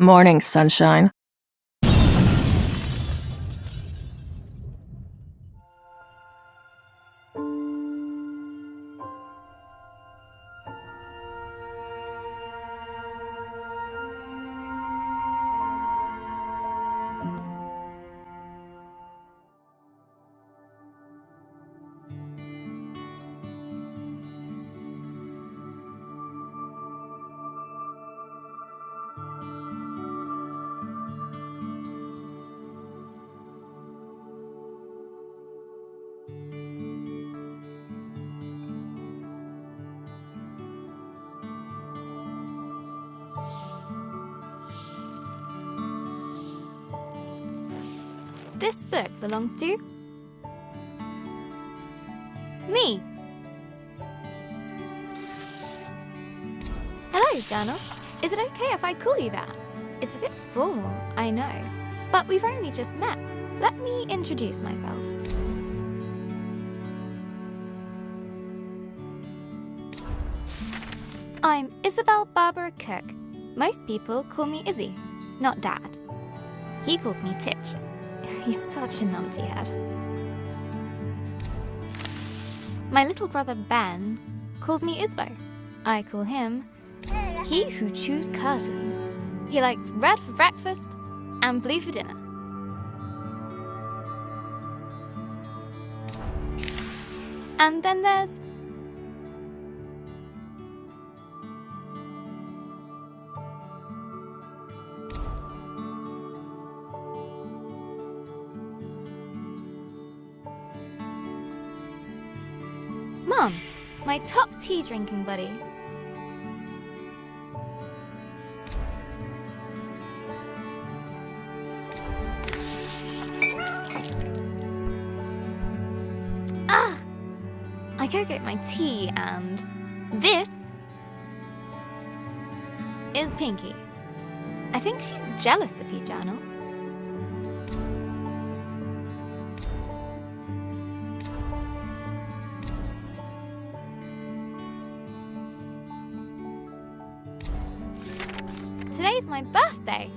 Morning, sunshine. This book belongs to me. Hello, journal. Is it okay if I call you that? It's a bit formal, I know, but we've only just met. Let me introduce myself. I'm Isabel Barbara Cook. Most people call me Izzy, not Dad. He calls me Titch. He's such a numpty head. My little brother Ben calls me Isbo. I call him He Who Chews Curtains. He likes red for breakfast and blue for dinner. And then there's Mom, my top tea drinking buddy. I go get my tea, and this is Pinky. I think she's jealous of you, Journal. Today's my birthday.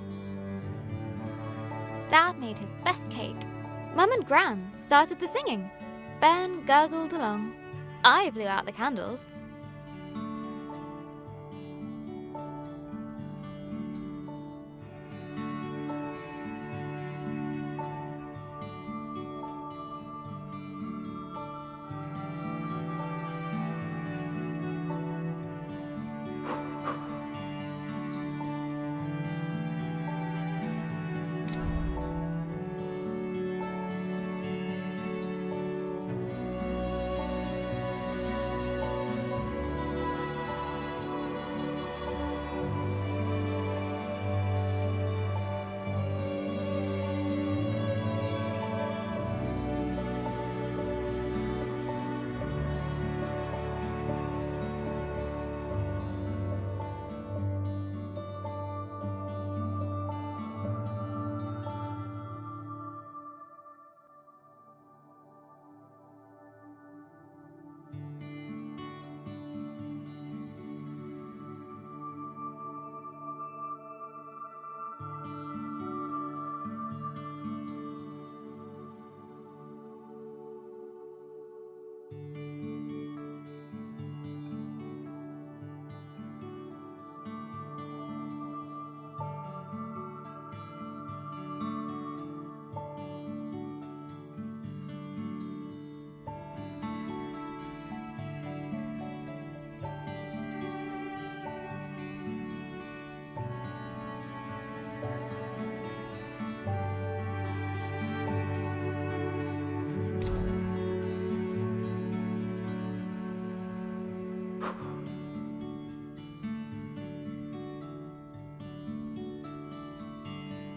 Dad made his best cake. Mum and Gran started the singing. Ben gurgled along. I blew out the candles.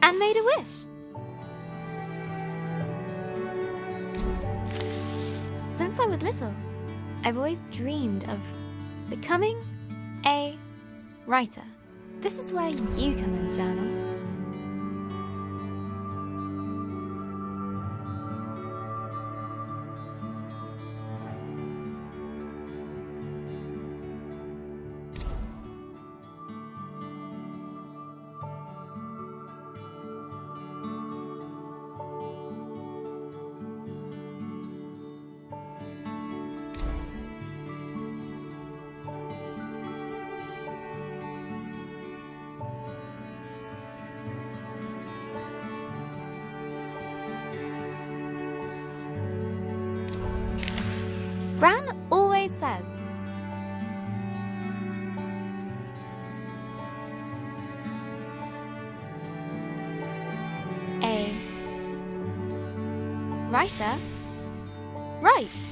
And made a wish. Since I was little, I've always dreamed of becoming a writer. This is where you come in, Journal. writer writes.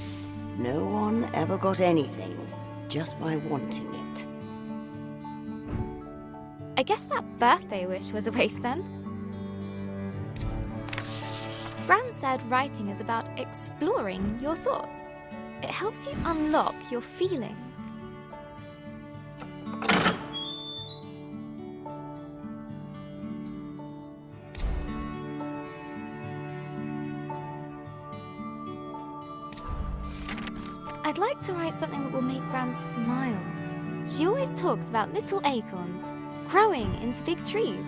No one ever got anything just by wanting it. I guess that birthday wish was a waste then. Gran said writing is about exploring your thoughts. It helps you unlock your feelings. I'd like to write something that will make Gran smile. She always talks about little acorns growing into big trees.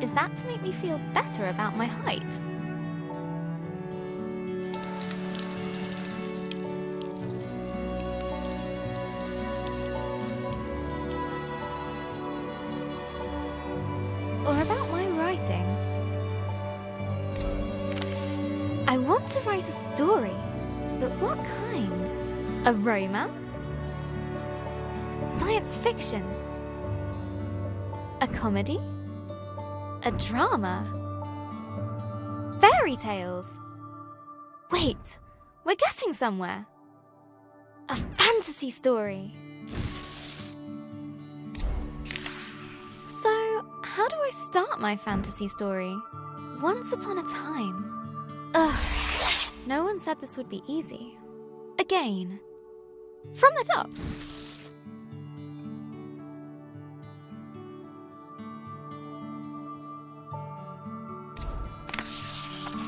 Is that to make me feel better about my height? Or about my writing? I want to write a story, but what kind? A romance? Science fiction? A comedy? A drama? Fairy tales? Wait, we're getting somewhere. A fantasy story. So, how do I start my fantasy story? Once upon a time. Ugh, no one said this would be easy. Again. From the top.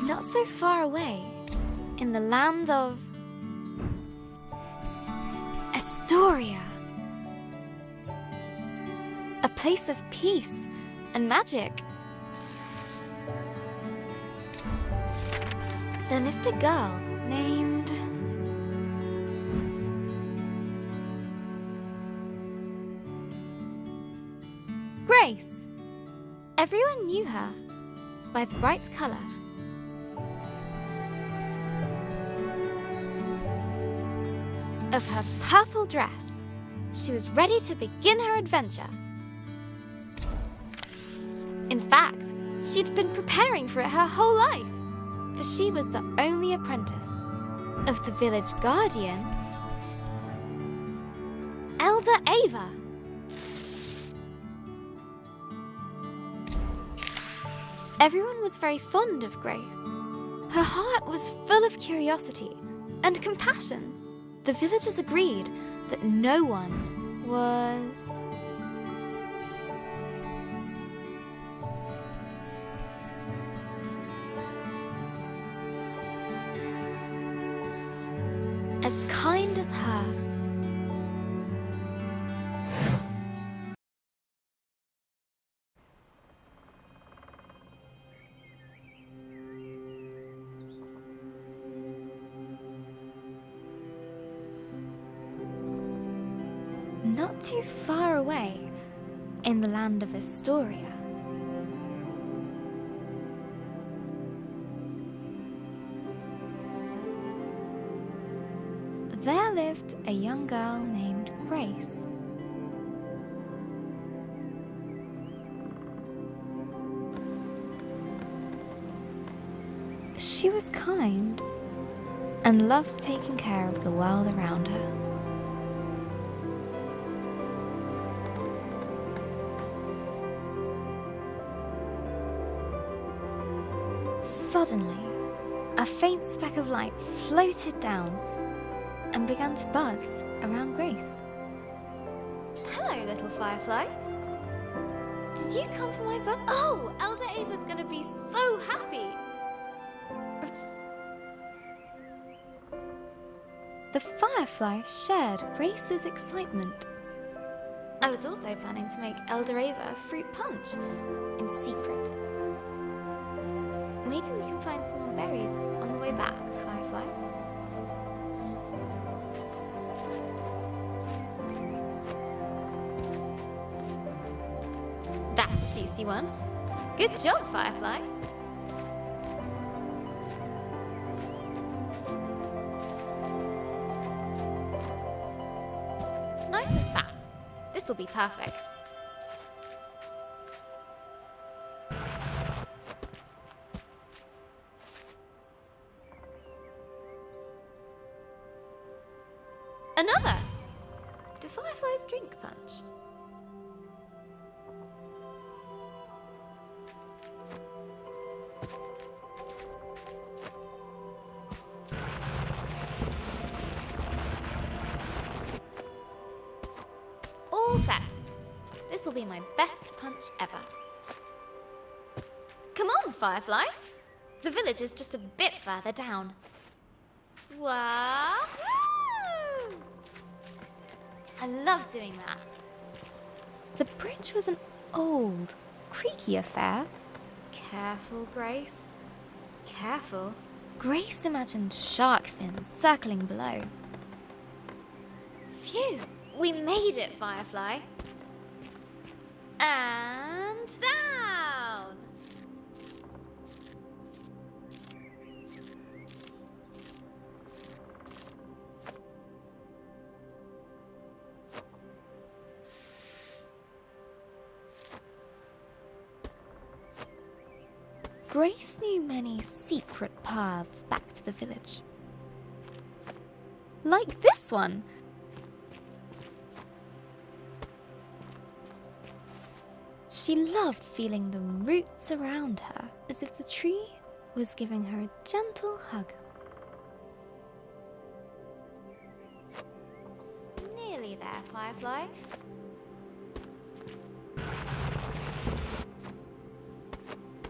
Not so far away, in the land of Astoria. A place of peace and magic. There lived a girl named Grace. Everyone knew her by the bright colour of her purple dress. She was ready to begin her adventure. In fact, she'd been preparing for it her whole life, for she was the only apprentice of the village guardian, Elder Ava. Everyone was very fond of Grace. Her heart was full of curiosity and compassion. The villagers agreed that no one was as kind as her. Not too far away, in the land of Astoria, there lived a young girl named Grace. She was kind and loved taking care of the world around her. Suddenly, a faint speck of light floated down and began to buzz around Grace. Hello, little firefly. Did you come for my book? Oh, Elder Ava's gonna be so happy. The firefly shared Grace's excitement. I was also planning to make Elder Ava a fruit punch in secret. Maybe we can find some more berries on the way back, Firefly. That's a juicy one. Good job, Firefly. Nice and fat. This will be perfect. Another! Do fireflies drink punch? All set. This will be my best punch ever. Come on, Firefly. The village is just a bit further down. Wow! I love doing that. The bridge was an old, creaky affair. Careful, Grace. Careful. Grace imagined shark fins circling below. Phew! We made it, Firefly. And down! Grace knew many secret paths back to the village. Like this one! She loved feeling the roots around her, as if the tree was giving her a gentle hug. Nearly there, Firefly.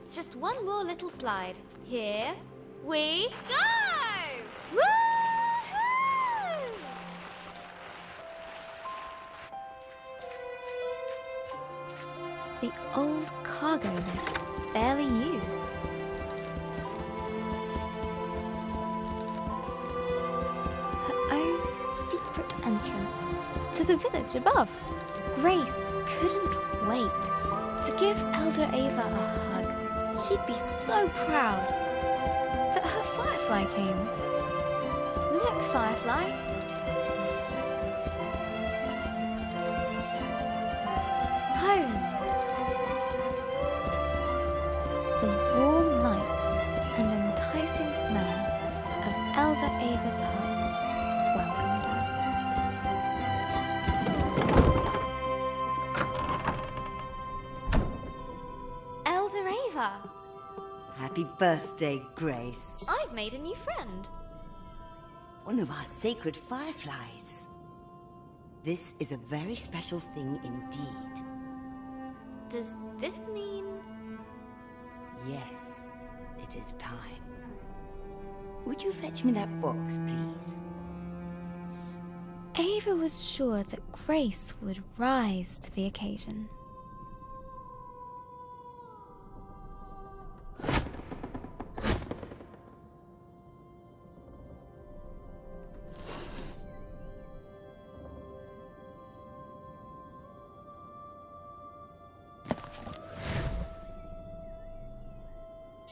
Just one more little slide. Here we go! Woohoo! The old cargo lift, barely used. Her own secret entrance to the village above. Grace couldn't wait to give Elder Ava a hug. She'd be so proud that her Firefly came. Look, Firefly. Home. The warm lights and enticing smells of Elder Ava's hut welcomed her. Elder Ava! Happy birthday, Grace. I've made a new friend. One of our sacred fireflies. This is a very special thing indeed. Does this mean... Yes, it is time. Would you fetch me that box, please? Ava was sure that Grace would rise to the occasion.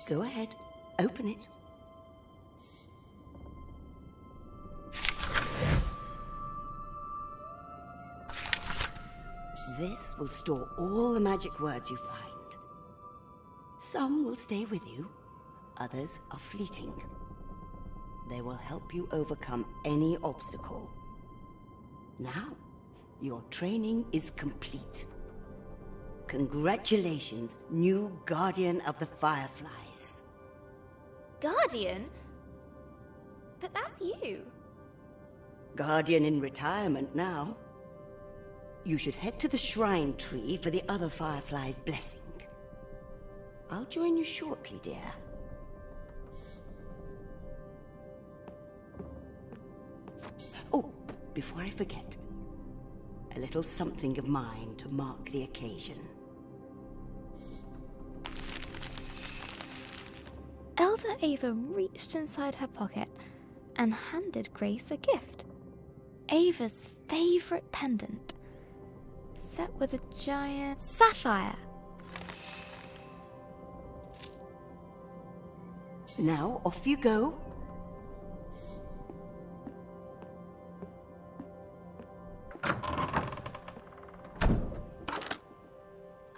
Go ahead, open it. This will store all the magic words you find. Some will stay with you, others are fleeting. They will help you overcome any obstacle. Now, your training is complete. Congratulations, new Guardian of the Fireflies. Guardian? But that's you. Guardian in retirement now. You should head to the shrine tree for the other Fireflies' blessing. I'll join you shortly, dear. Oh, before I forget, a little something of mine to mark the occasion. Elder Ava reached inside her pocket and handed Grace a gift. Ava's favorite pendant, set with a giant sapphire. Now, off you go.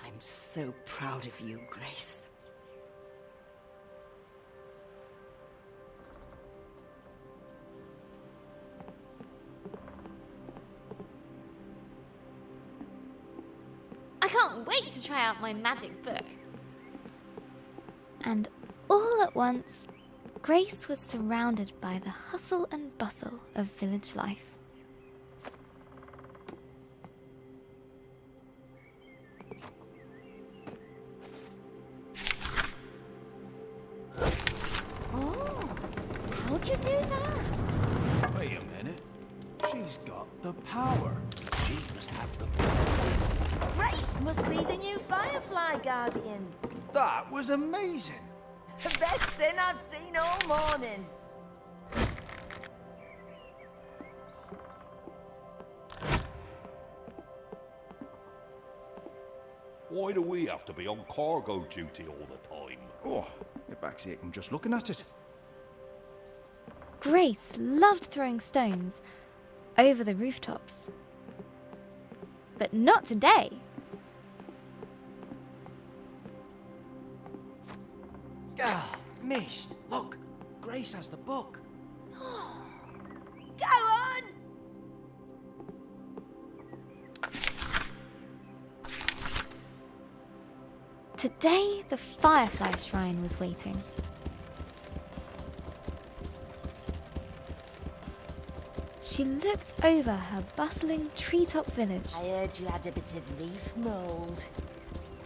I'm so proud of you, Grace. try out my magic book. And all at once, Grace was surrounded by the hustle and bustle of village life. Oh, how'd you do that? Wait a minute. She's got the power. She must have the power. Grace must be the new Firefly Guardian. That was amazing. The best thing I've seen all morning. Why do we have to be on cargo duty all the time? Oh, your back's aching just looking at it. Grace loved throwing stones over the rooftops. But not today. Ah, missed. Look, Grace has the book. Go on! Today, the Firefly Shrine was waiting. She looked over her bustling treetop village. I heard you had a bit of leaf mould.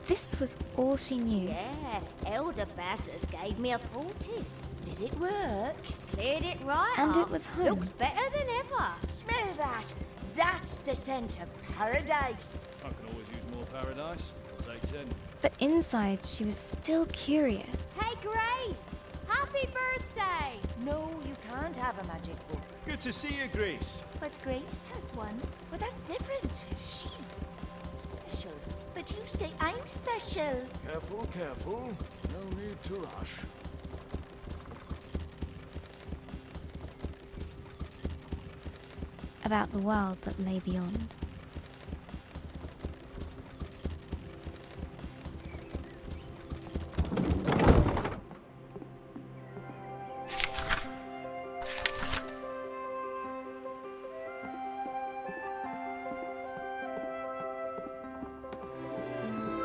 This was all she knew. Yeah, Elder Bassus gave me a poultice. Did it work? Cleared it right And up. it was home. Looks better than ever. Smell that. That's the scent of paradise. I can always use more paradise. Take 10. But inside, she was still curious. Hey, Grace! Happy birthday! No, you can't have a magic book. Good to see you, Grace. But Grace has one. But that's different. She's special. But you say I'm special. Careful, careful. No need to rush. About the world that lay beyond.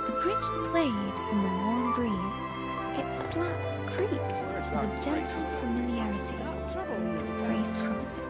The bridge swayed in the warm breeze. Its slats creaked with a gentle familiarity as Grace crossed it.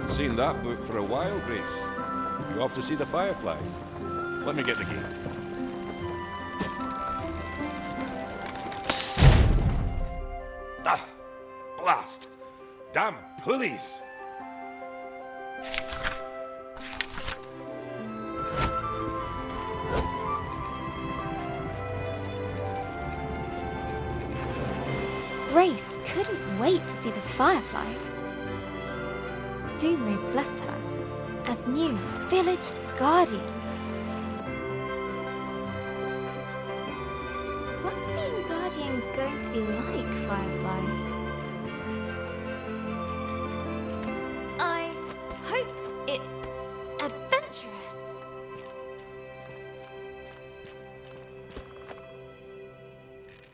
Seen that book for a while, Grace. You off to see the fireflies? Let me get the gate. Ah! Blast! Damn pulleys! Grace couldn't wait to see the fireflies. Soon they'd bless her as new village guardian. What's being guardian going to be like, Firefly? I hope it's adventurous.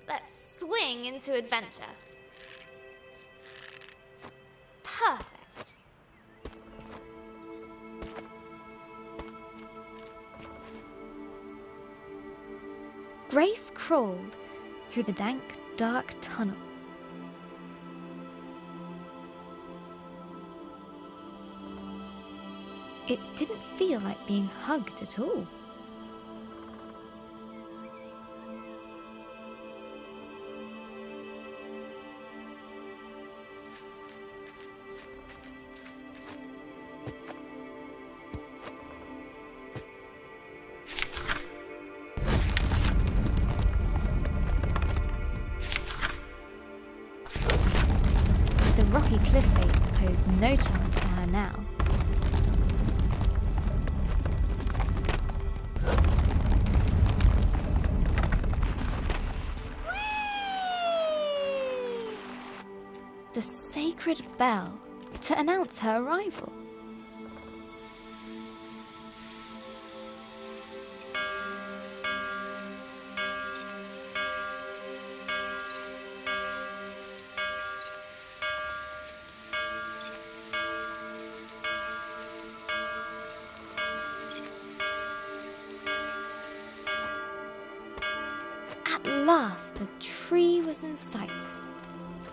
Let's swing into adventure. Perfect. Grace crawled through the dank, dark tunnel. It didn't feel like being hugged at all. rocky cliff face posed no challenge to her now. The sacred bell to announce her arrival. At last, the tree was in sight,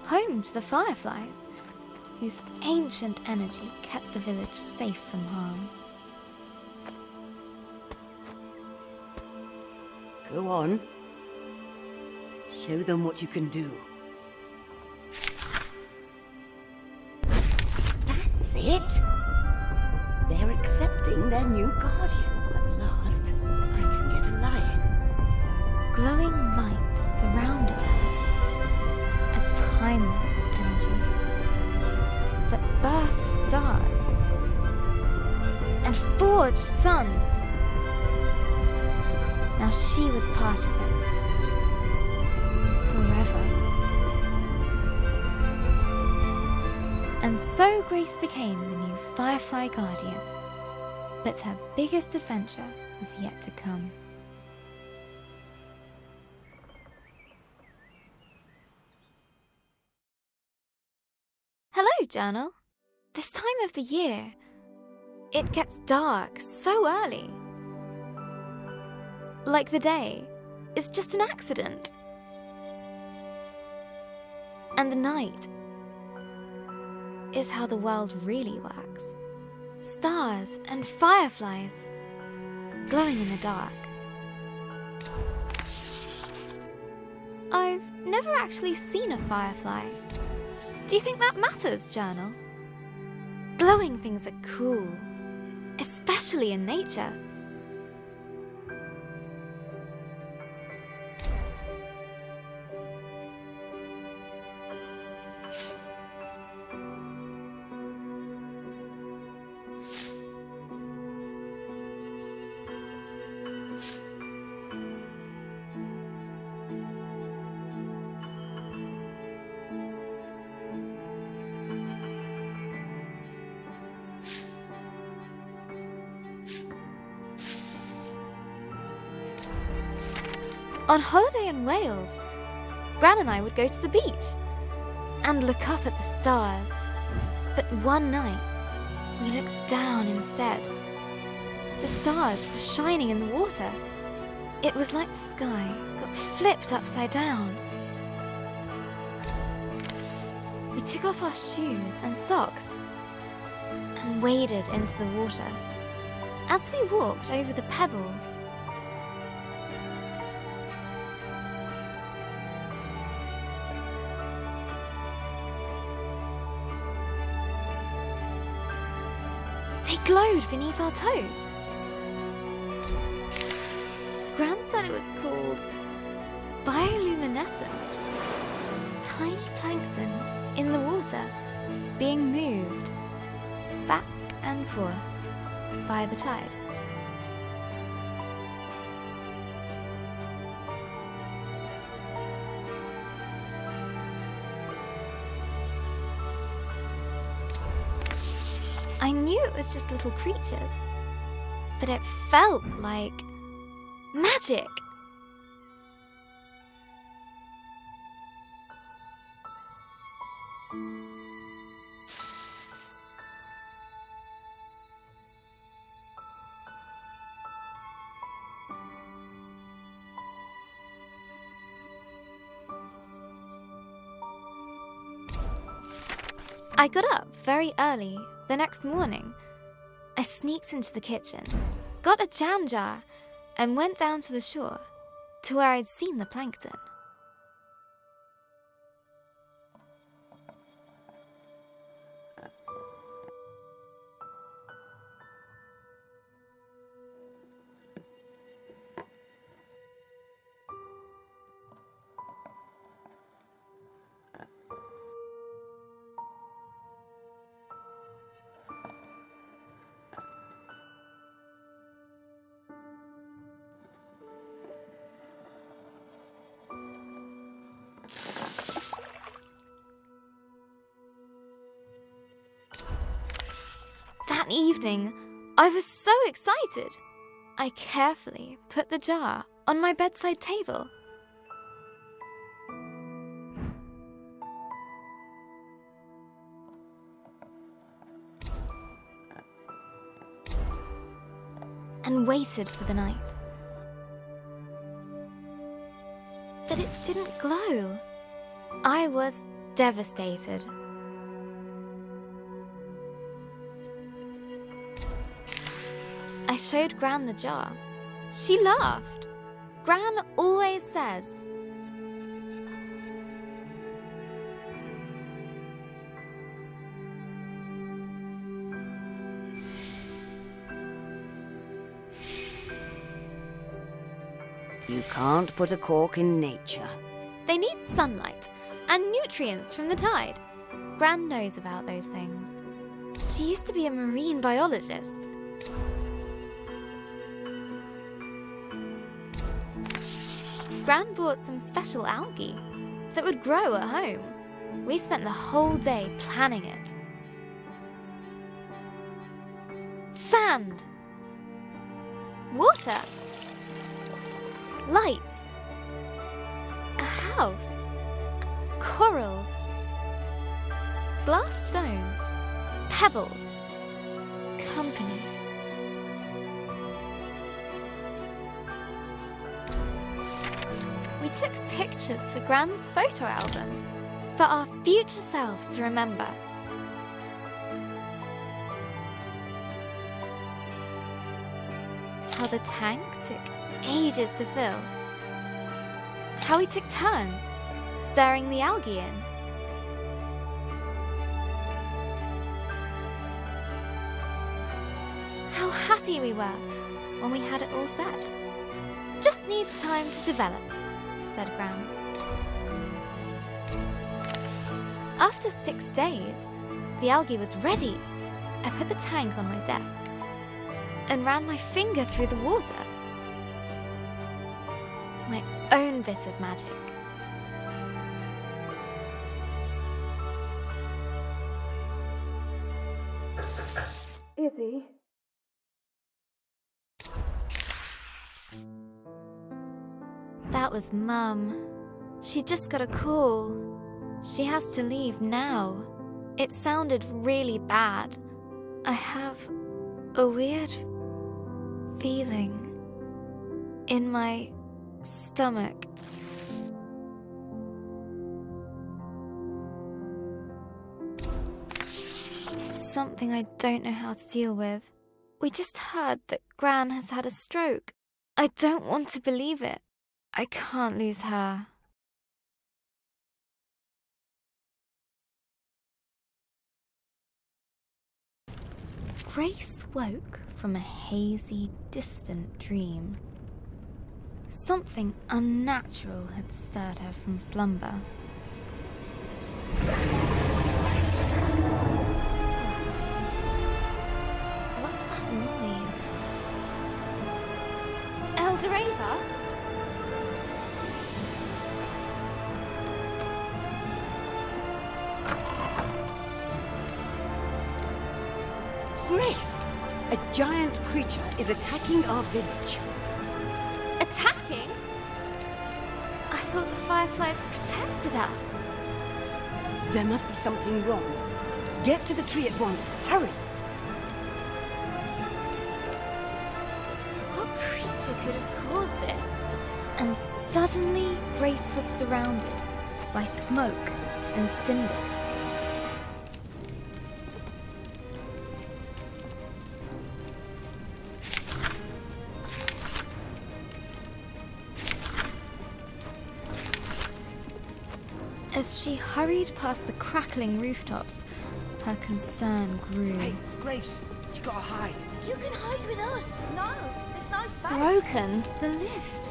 home to the fireflies, whose ancient energy kept the village safe from harm. Go on. Show them what you can do. That's it! They're accepting their new guardian. At last, I can get a lion. Glowing light surrounded her, a timeless energy that birthed stars and forged suns. Now she was part of it, forever. And so Grace became the new Firefly Guardian, but her biggest adventure was yet to come. Hello, Journal. This time of the year, it gets dark so early. Like the day is just an accident. And the night is how the world really works. Stars and fireflies glowing in the dark. I've never actually seen a firefly. Do you think that matters, Journal? Glowing things are cool, especially in nature. On holiday in Wales, Gran and I would go to the beach and look up at the stars. But one night, we looked down instead. The stars were shining in the water. It was like the sky got flipped upside down. We took off our shoes and socks and waded into the water. As we walked over the pebbles, they glowed beneath our toes. Gran said it was called bioluminescence. Tiny plankton in the water being moved back and forth by the tide. I knew it was just little creatures, but it felt like magic. I got up very early the next morning. I sneaked into the kitchen, got a jam jar, and went down to the shore, to where I'd seen the plankton. That evening, I was so excited. I carefully put the jar on my bedside table. And waited for the night. But it didn't glow. I was devastated. I showed Gran the jar. She laughed. Gran always says, You can't put a cork in nature. they need sunlight and nutrients from the tide. Gran knows about those things. She used to be a marine biologist. Gran bought some special algae that would grow at home. We spent the whole day planning it. Sand. Water. Lights. A house. Corals. Glass stones. Pebbles. Company. We took pictures for Gran's photo album for our future selves to remember. How the tank took ages to fill. How we took turns stirring the algae in. How happy we were when we had it all set. Just needs time to develop, said Gran. After 6 days, the algae was ready. I put the tank on my desk and ran my finger through the water. My own bit of magic. Izzy? That was Mum. She just got a call. She has to leave now. It sounded really bad. I have a weird feeling in my stomach. Something I don't know how to deal with. We just heard that Gran has had a stroke. I don't want to believe it. I can't lose her. Grace woke from a hazy, distant dream. Something unnatural had stirred her from slumber. What's that noise? Eldoreva? Grace! A giant creature is attacking our village. Attacking? I thought the fireflies protected us. There must be something wrong. Get to the tree at once. Hurry! What creature could have caused this? And suddenly, Grace was surrounded by smoke and cinders. As she hurried past the crackling rooftops, her concern grew. Hey, Grace, you gotta hide. You can hide with us. No, there's no space. Broken the lift.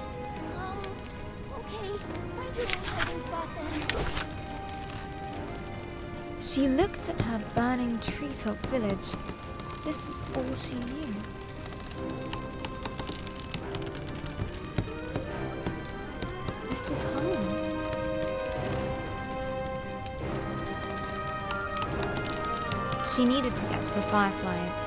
Okay. Find your own hiding spot then. She looked at her burning treetop village. This was all she knew. This was home. She needed to get to the fireflies.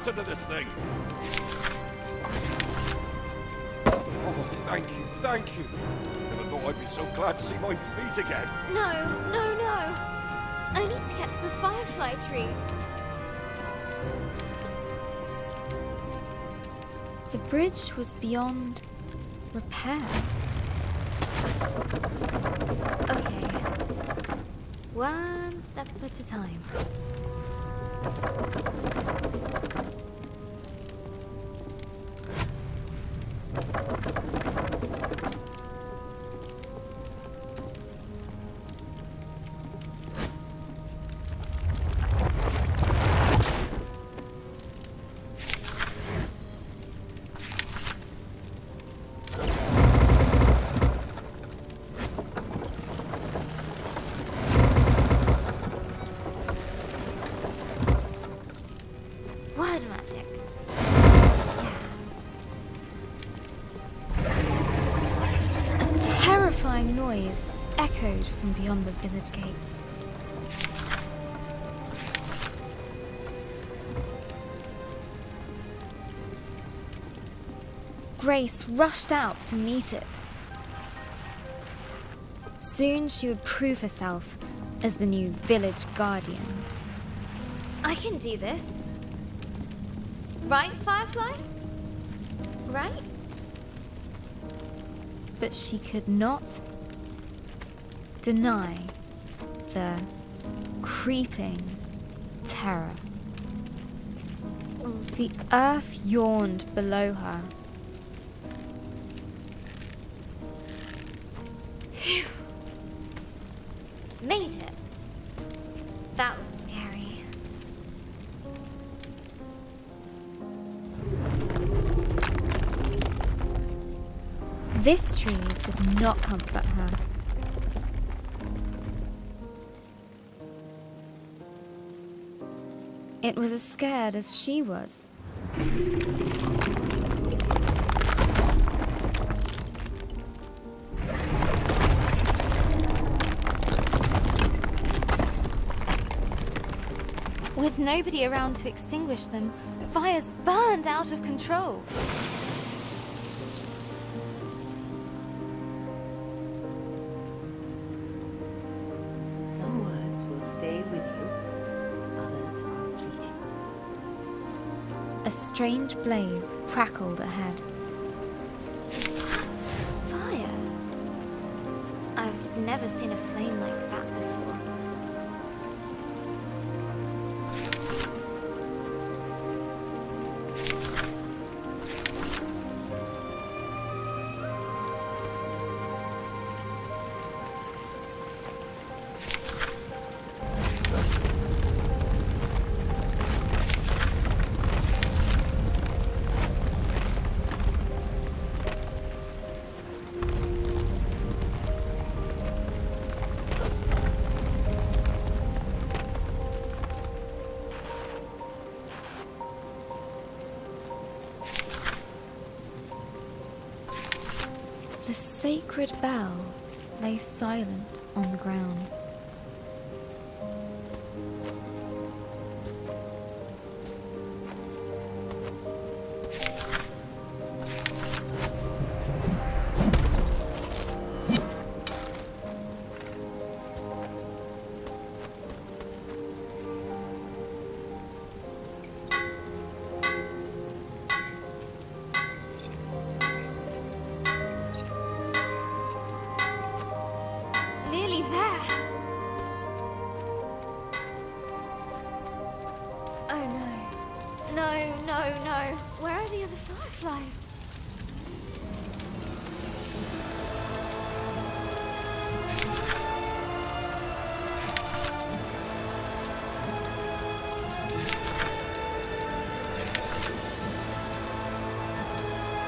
into this thing. Oh, thank you, thank you. Never thought I'd be so glad to see my feet again. No, no, no. I need to get to the firefly tree. The bridge was beyond repair. Okay. One step at a time. Word magic. Yeah. A terrifying noise echoed from beyond the village gate. Grace rushed out to meet it. Soon she would prove herself as the new village guardian. I can do this. Right, Firefly? Right? But she could not deny the creeping terror. The earth yawned below her. Phew. Made it. That was scary. This tree did not comfort her. It was as scared as she was. With nobody around to extinguish them, fires burned out of control. Some words will stay with you, others are fleeting. A strange blaze crackled ahead. Is that fire? I've never seen a flame like that before. The sacred bell lay silent on the ground. Nearly there. Oh no. No, no, no. Where are the other fireflies?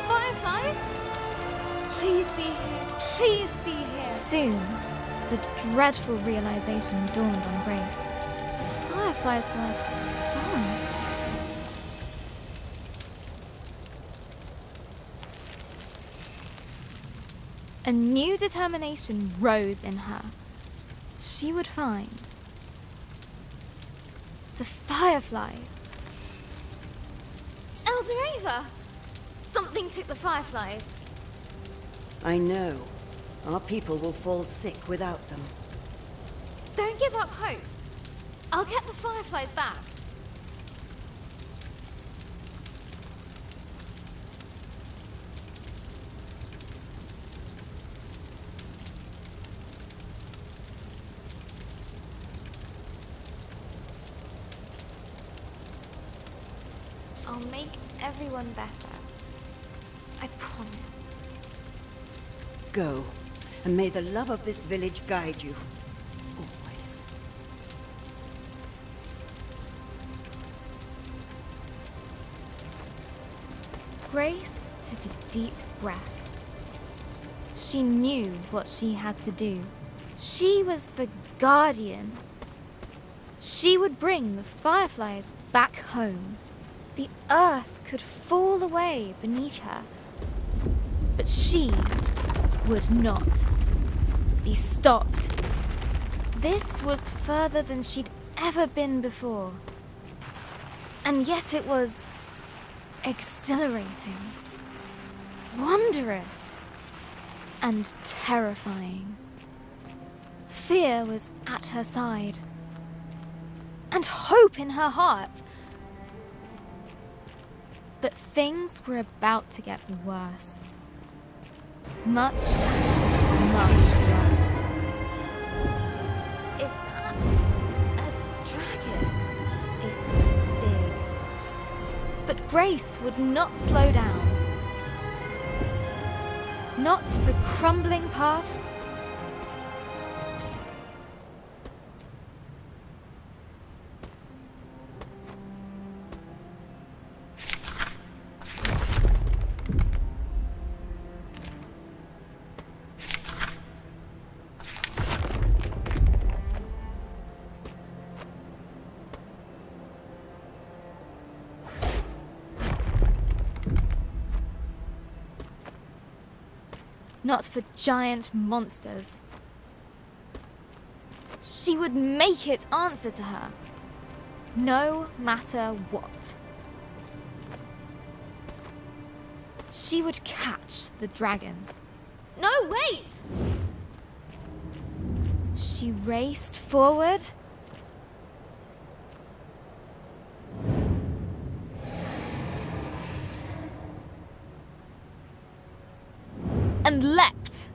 Fireflies? Please be here. Please be here. Soon, the dreadful realization dawned on Grace. The fireflies were gone. A new determination rose in her. She would find the fireflies. Elder Ava! Something took the fireflies. I know. Our people will fall sick without them. Don't give up hope. I'll get the fireflies back. I'll make everyone better. I promise. Go, and may the love of this village guide you. Always. Grace took a deep breath. She knew what she had to do. She was the guardian. She would bring the fireflies back home. The earth could fall away beneath her, but she would not be stopped. This was further than she'd ever been before. And yet it was exhilarating, wondrous, and terrifying. Fear was at her side, and hope in her heart. But things were about to get worse. Much, much worse. Is that a dragon? It's big. But Grace would not slow down. Not for crumbling paths. Not for giant monsters. She would make it answer to her, no matter what. She would catch the dragon. No, wait! She raced forward. And leapt